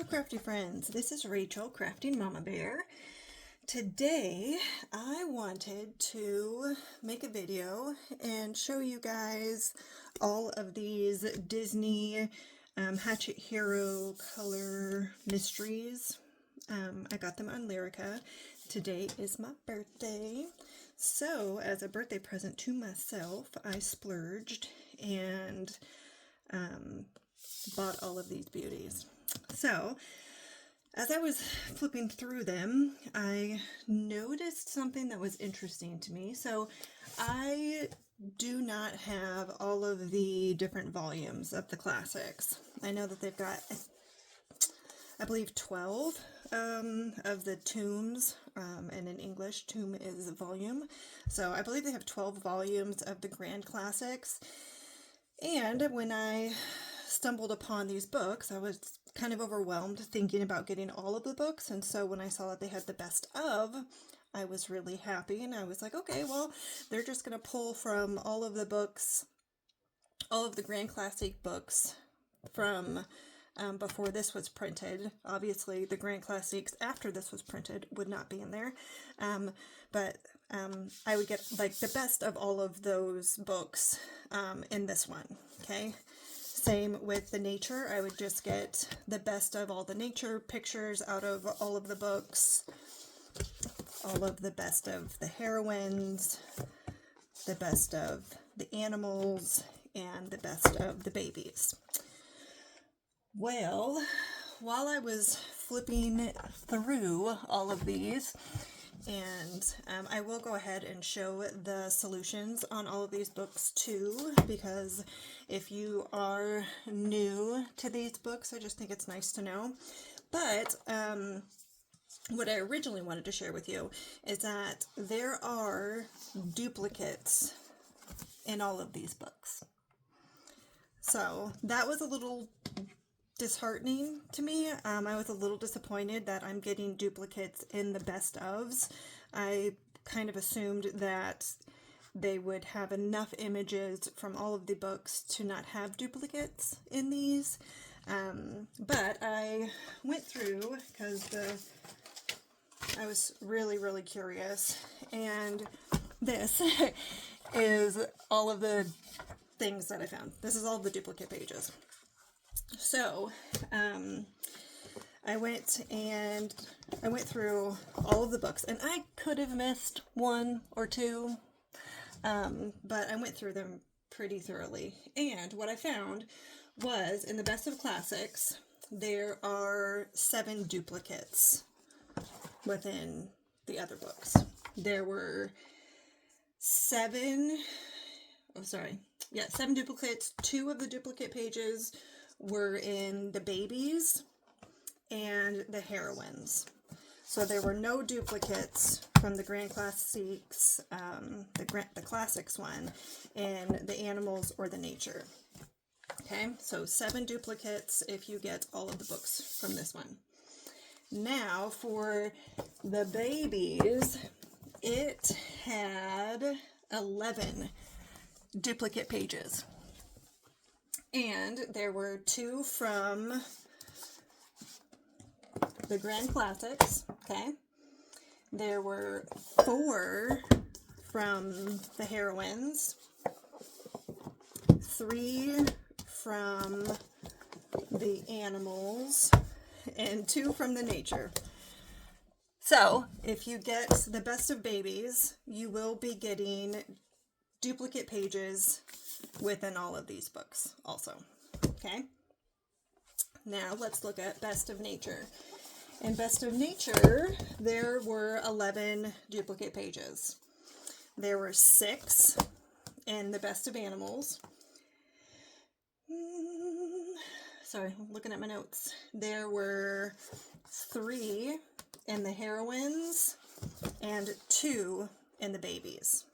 Hello crafty friends, this is Rachel, Crafting Mama Bear. Today I wanted to make a video and show you guys all of these Disney Hachette Hero color mysteries. I got them on Lyrica. Today is my birthday, so as a birthday present to myself I splurged and bought all of these beauties. So, as I was flipping through them, I noticed something that was interesting to me. So, I do not have all of the different volumes of the classics. I know that they've got, I believe, 12 of the tomes, and in English, tome is a volume. So, I believe they have 12 volumes of the Grand Classics. And when I stumbled upon these books, I was kind of overwhelmed thinking about getting all of the books, and so when I saw that they had the best of, I was really happy, and I was like, okay, well, they're just going to pull from all of the books, all of the Grand Classic books from before this was printed. Obviously, the Grand Classics after this was printed would not be in there, but I would get like the best of all of those books in this one, okay? Same with the nature. I would just get the best of all the nature pictures out of all of the books, all of the best of the heroines, the best of the animals, and the best of the babies. Well, while I was flipping through all of these, and I will go ahead and show the solutions on all of these books too, because if you are new to these books, I just think it's nice to know. But what I originally wanted to share with you is that there are duplicates in all of these books. So that was a little disheartening to me. I was a little disappointed that I'm getting duplicates in the best ofs. I kind of assumed that they would have enough images from all of the books to not have duplicates in these. But I went through because I was really curious, and this is all of the things that I found. This is all the duplicate pages. So, I went through all of the books, and I could have missed one or two, but I went through them pretty thoroughly. And what I found was, in the Best of Classics, there are 7 duplicates within the other books. There were 7 duplicates. 2 of the duplicate pages were in the babies and the heroines. So there were no duplicates from the Grand Classics, the Classics one, in the animals or the nature. Okay, so 7 duplicates if you get all of the books from this one. Now for the babies, it had 11 duplicate pages. And there were 2 from the Grand Classics, okay? There were 4 from the heroines, 3 from the animals, and 2 from the nature. So, if you get the best of babies, you will be getting duplicate pages within all of these books also, okay? Now let's look at Best of Nature. In Best of Nature, there were 11 duplicate pages. There were 6 in the Best of Animals. Sorry, I'm looking at my notes. There were 3 in the heroines and 2 in the babies.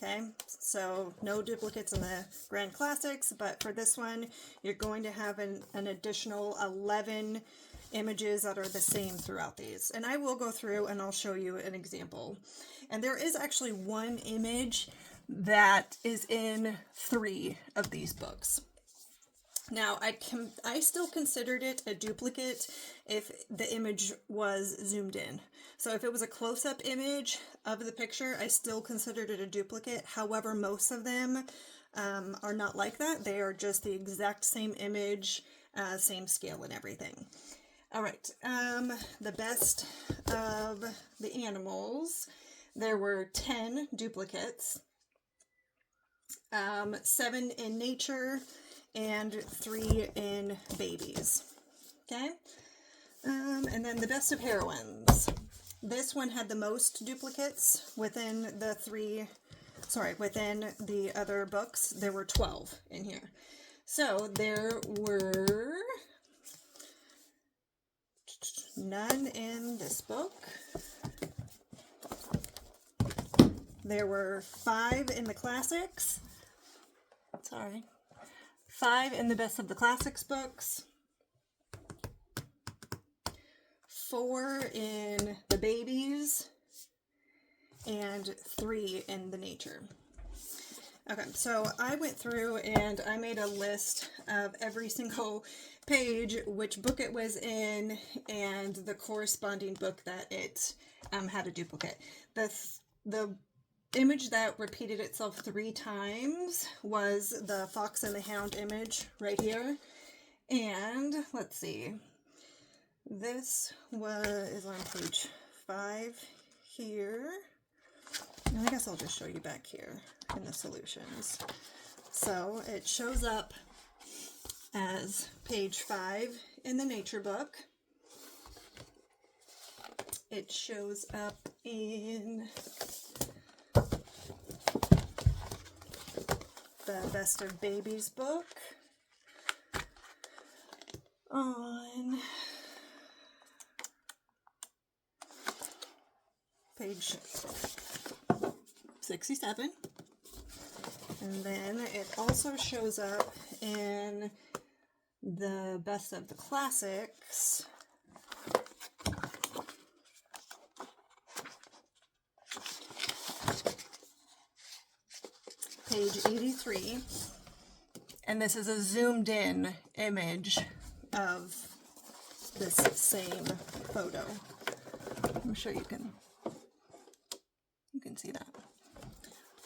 Okay, so no duplicates in the Grand Classics, but for this one, you're going to have an additional 11 images that are the same throughout these. And I will go through and I'll show you an example. And there is actually one image that is in 3 of these books. Now, I still considered it a duplicate if the image was zoomed in. So if it was a close-up image of the picture, I still considered it a duplicate. However, most of them are not like that. They are just the exact same image, same scale and everything. All right, the best of the animals. There were 10 duplicates, 7 in nature, and 3 in babies. Okay, and then the best of heroines. This one had the most duplicates within within the other books. There were 12 in here. So there were none in this book. There were 5 in the classics. 5 in the best of the classics books. 4 in the babies. And 3 in the nature. Okay, so I went through and I made a list of every single page, which book it was in, and the corresponding book that it had a duplicate. The image that repeated itself 3 times was the Fox and the Hound image right here. And let's see, this is on page 5 here. And I guess I'll just show you back here in the solutions. So it shows up as page 5 in the nature book. It shows up in the Best of Babies book on page 67. And then it also shows up in the Best of the Classics page 83, and this is a zoomed in image of this same photo. I'm sure you can see that.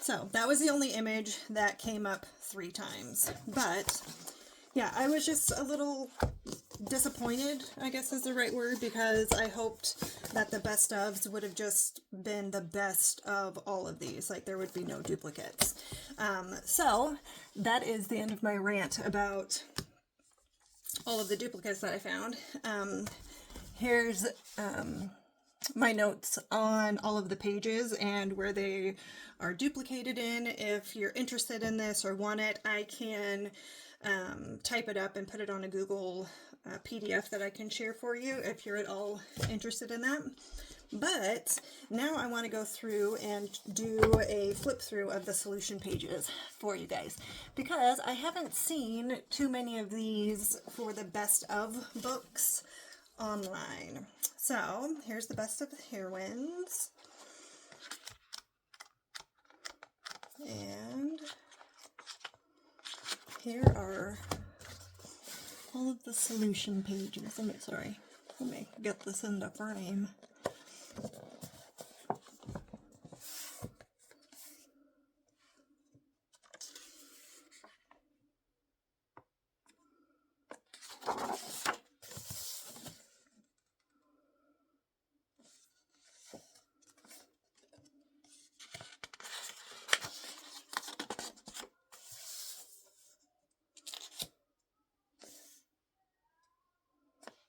So that was the only image that came up 3 times. But yeah, I was just a little disappointed, I guess is the right word, because I hoped that the best ofs would have just been the best of all of these. Like there would be no duplicates. So that is the end of my rant about all of the duplicates that I found. Here's my notes on all of the pages and where they are duplicated in. If you're interested in this or want it, I can type it up and put it on a Google PDF that I can share for you if you're at all interested in that. But now I want to go through and do a flip through of the solution pages for you guys, because I haven't seen too many of these for the best of books online. So here's the best of the heroines. And here are all of the solution pages. Let me get this into frame.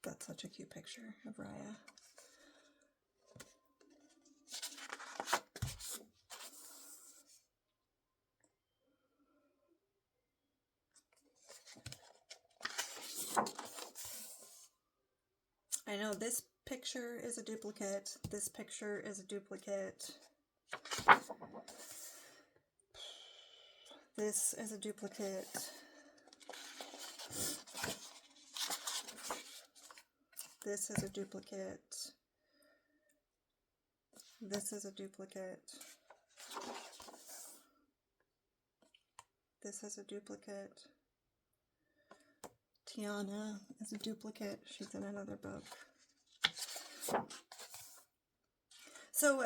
That's such a cute picture of Raya. I know this picture is a duplicate. This picture is a duplicate. This is a duplicate. This is a duplicate. This is a duplicate. This is a duplicate. Tiana is a duplicate. She's in another book. So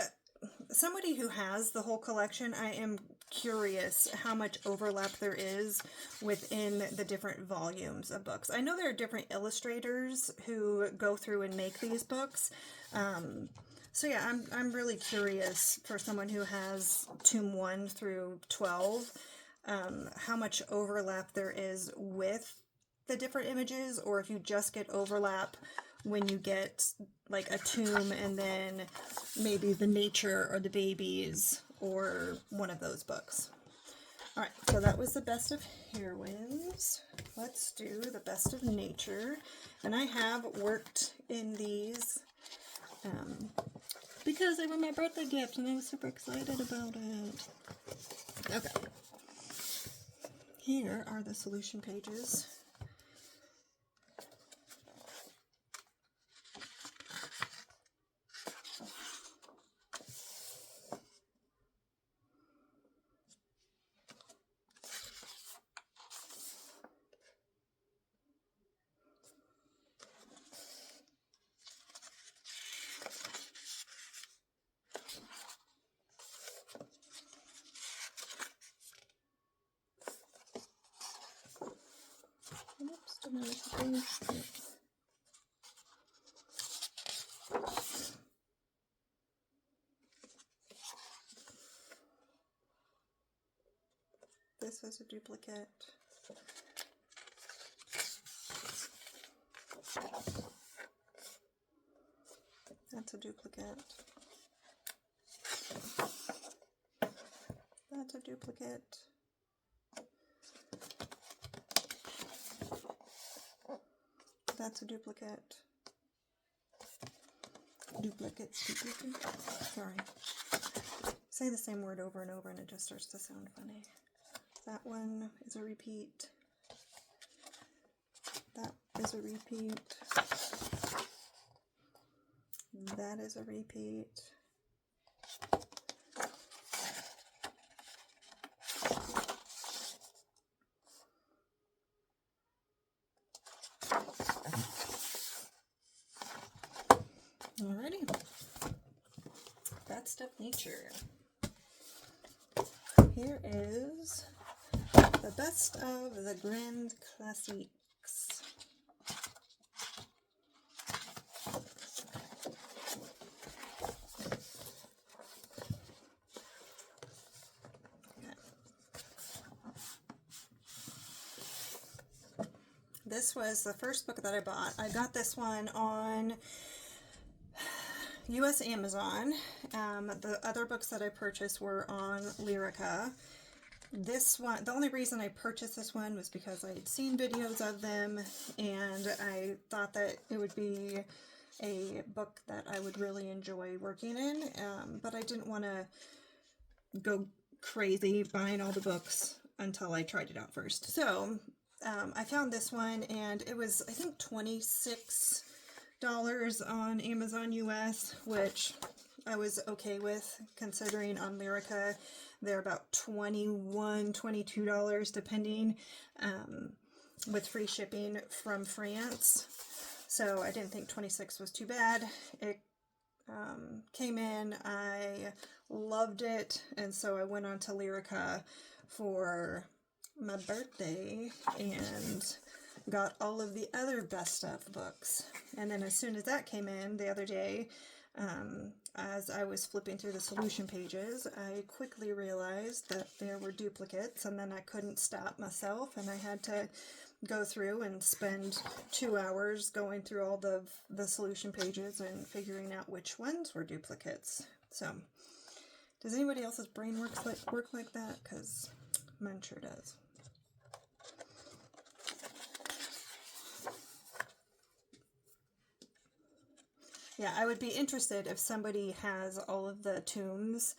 somebody who has the whole collection, I am curious how much overlap there is within the different volumes of books. I know there are different illustrators who go through and make these books. So yeah, I'm really curious for someone who has Tomb 1 through 12, how much overlap there is with the different images, or if you just get overlap when you get like a tomb and then maybe the nature or the babies or one of those books. All right, so that was the best of heroines. Let's do the best of nature. And I have worked in these because they were my birthday gift and I was super excited about it. Okay. Here are the solution pages. Oops, didn't make the page. This is a duplicate. That's a duplicate. That's a duplicate. That's a duplicate. Duplicates. Sorry. Say the same word over and over and it just starts to sound funny. That one is a repeat. That is a repeat. That is a repeat. Alrighty. Best of nature. Here is the best of the Grand Classiques. This was the first book that I bought. I got this one on US Amazon. The other books that I purchased were on Lyrica. This one, the only reason I purchased this one was because I had seen videos of them and I thought that it would be a book that I would really enjoy working in, but I didn't want to go crazy buying all the books until I tried it out first. So I found this one and it was, I think, $26 on Amazon US, which I was okay with considering on Lyrica they're about $21, $22 depending, with free shipping from France. So I didn't think 26 was too bad. It came in, I loved it, and so I went on to Lyrica for my birthday and got all of the other best of books. And then as soon as that came in the other day, as I was flipping through the solution pages, I quickly realized that there were duplicates, and then I couldn't stop myself, and I had to go through and spend 2 hours going through all the solution pages and figuring out which ones were duplicates. So, does anybody else's brain work like that? Because mine sure does. Yeah, I would be interested if somebody has all of the tombs.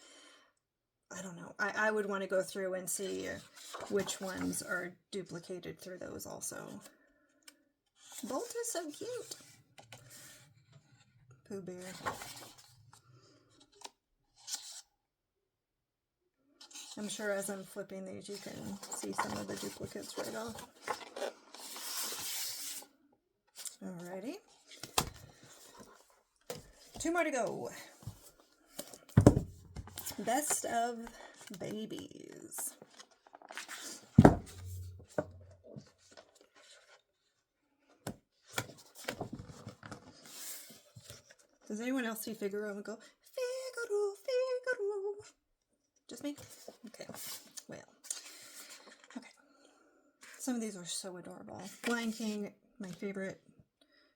I don't know. I would want to go through and see which ones are duplicated through those also. Bolt is so cute. Pooh Bear. I'm sure as I'm flipping these you can see some of the duplicates right off. more to go. Best of Babies. Does anyone else see Figaro and go, Figaro, Figaro? Just me? Okay. Well. Okay. Some of these are so adorable. Lion King, my favorite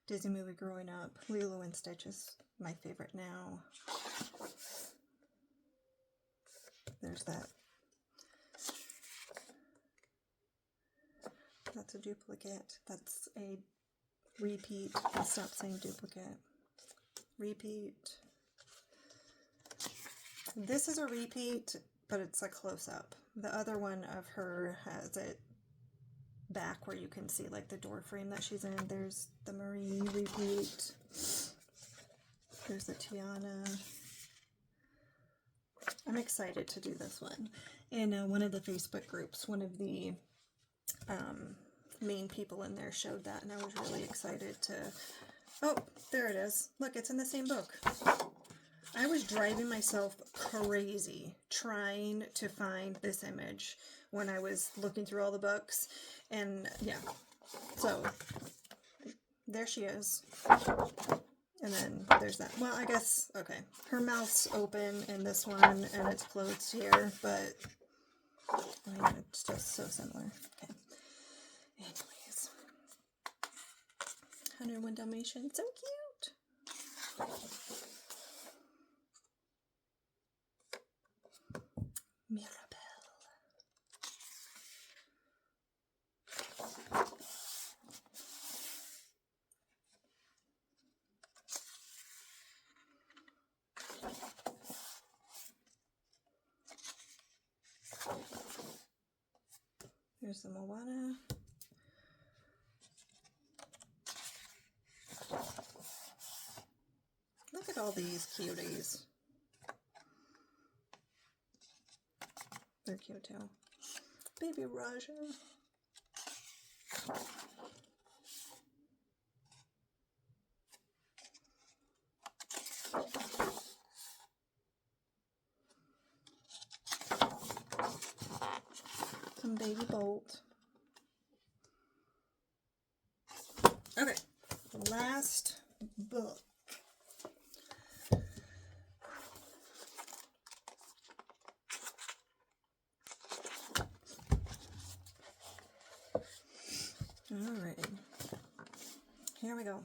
Disney movie growing up. Lilo and Stitch is my favorite now. There's that. That's a duplicate. That's a repeat. I'll stop saying duplicate. Repeat. This is a repeat, but it's a close-up. The other one of her has it back where you can see like the door frame that she's in. There's the Marie repeat. There's the Tiana. I'm excited to do this one. In one of the Facebook groups, one of the main people in there showed that, and I was really excited to... Oh, there it is. Look, it's in the same book. I was driving myself crazy trying to find this image when I was looking through all the books. And yeah, so there she is. And then there's that. Well, I guess, okay. Her mouth's open in this one and it's closed here, but I mean, it's just so similar. Okay. Anyways. 101 Dalmatians, so cute. Mirabelle. Here's the Moana. Look at all these cuties. They're cute too. Baby Raja. Some Baby Bolt. Okay, last book. Alrighty, here we go.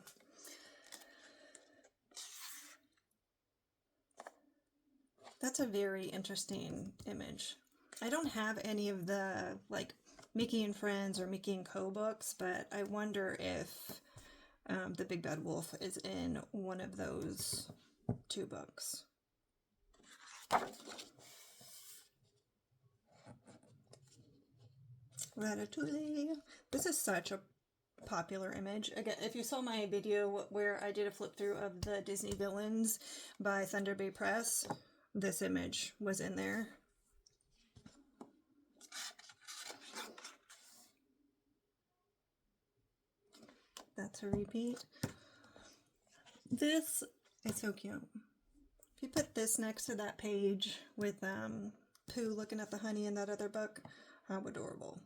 That's a very interesting image. I don't have any of the, like, Mickey and Friends or Mickey and Co. books, but I wonder if The Big Bad Wolf is in one of those two books. Ratatouille. This is such a popular image. Again, if you saw my video where I did a flip through of the Disney villains by Thunder Bay Press, this image was in there. That's a repeat. This is so cute. If you put this next to that page with Pooh looking at the honey in that other book, how adorable.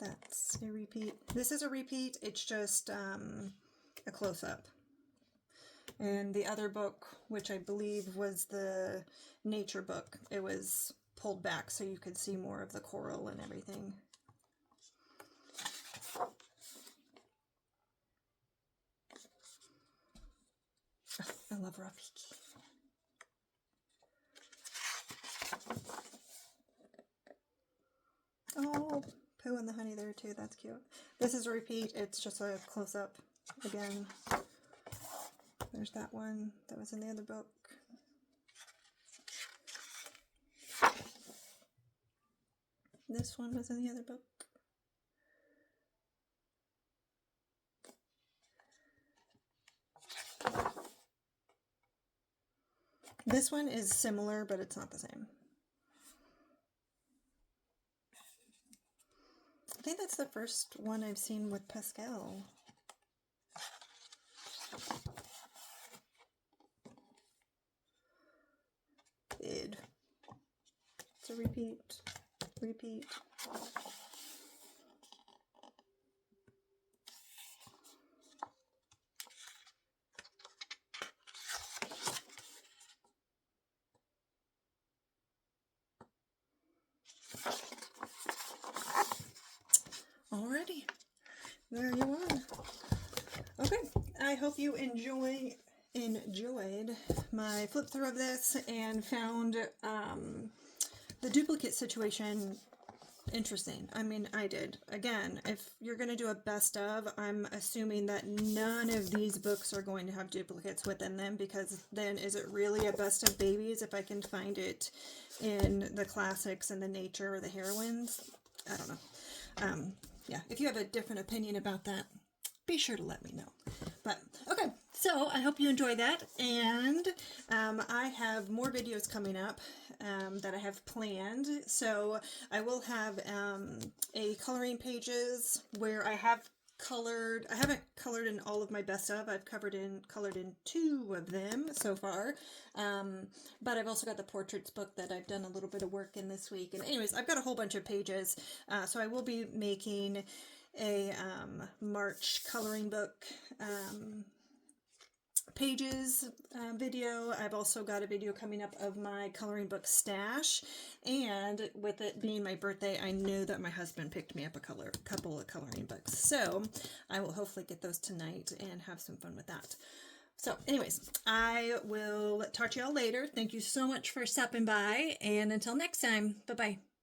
That's a repeat. This is a repeat. It's just a close-up. And the other book, which I believe was the nature book, it was pulled back so you could see more of the coral and everything. I love Rafiki. Oh, Pooh and the honey there too. That's cute. This is a repeat. It's just a close-up again. There's that one that was in the other book. This one was in the other book. This one is similar, but it's not the same. I think that's the first one I've seen with Pascal. Good. It's a repeat. Repeat. Alrighty, there you are. Okay, I hope you enjoyed my flip through of this and found the duplicate situation interesting. I mean, I did. Again, if you're going to do a best of, I'm assuming that none of these books are going to have duplicates within them, because then is it really a best of babies if I can find it in the classics and the nature or the heroines? I don't know. Yeah, if you have a different opinion about that, be sure to let me know. But okay, so I hope you enjoy that, and I have more videos coming up that I have planned. So I will have a coloring pages where I haven't colored in all of my best of. I've colored in 2 of them so far, but I've also got the portraits book that I've done a little bit of work in this week. And anyways, I've got a whole bunch of pages, so I will be making a March coloring book pages video. I've also got a video coming up of my coloring book stash, and with it being my birthday, I know that my husband picked me up a couple of coloring books, so I will hopefully get those tonight and have some fun with that. So anyways, I will talk to y'all later. Thank you so much for stopping by, and until next time, bye-bye.